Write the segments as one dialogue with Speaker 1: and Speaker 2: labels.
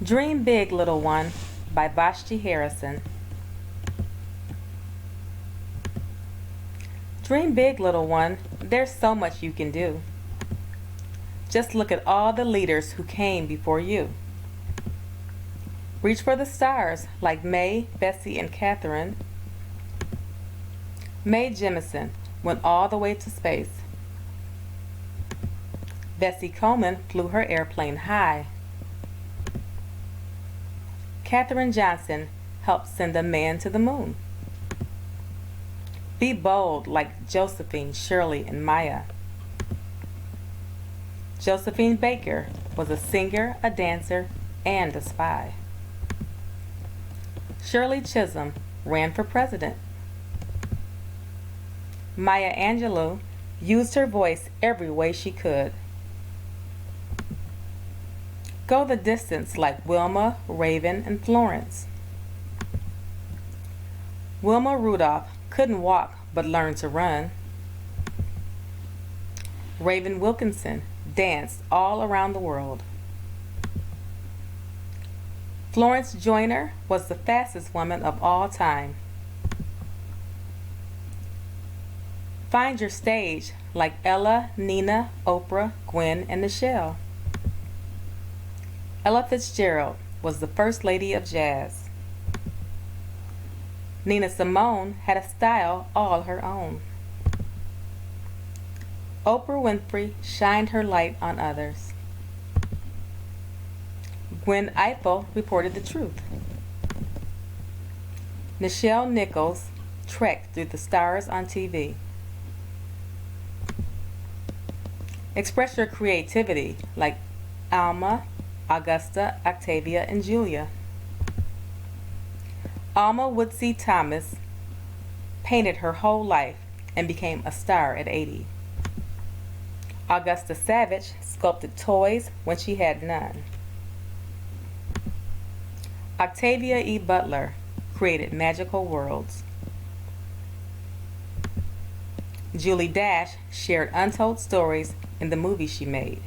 Speaker 1: Dream Big, Little One by Vashti Harrison. Dream big, little one. There's so much you can do. Just look at all the leaders who came before you. Reach for the stars like Mae, Bessie, and Catherine. Mae Jemison went all the way to space. Bessie Coleman flew her airplane high. Katherine Johnson helped send a man to the moon. Be bold like Josephine, Shirley, and Maya. Josephine Baker was a singer, a dancer, and a spy. Shirley Chisholm ran for president. Maya Angelou used her voice every way she could. Go the distance like Wilma, Raven, and Florence. Wilma Rudolph couldn't walk but learned to run. Raven Wilkinson danced all around the world. Florence Joyner was the fastest woman of all time. Find your stage like Ella, Nina, Oprah, Gwen, and Nichelle. Ella Fitzgerald was the first lady of jazz. Nina Simone had a style all her own. Oprah Winfrey shined her light on others. Gwen Ifill reported the truth. Nichelle Nichols trekked through the stars on TV. Express your creativity like Alma, Augusta, Octavia, and Julia. Alma Woodsey Thomas painted her whole life and became a star at 80. Augusta Savage sculpted toys when she had none. Octavia E. Butler created magical worlds. Julie Dash shared untold stories in the movies she made.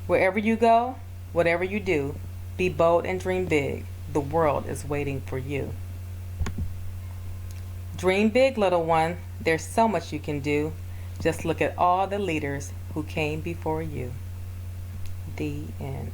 Speaker 1: Wherever you go, whatever you do, be bold and dream big. The world is waiting for you. Dream big, little one. There's so much you can do. Just look at all the leaders who came before you. The end.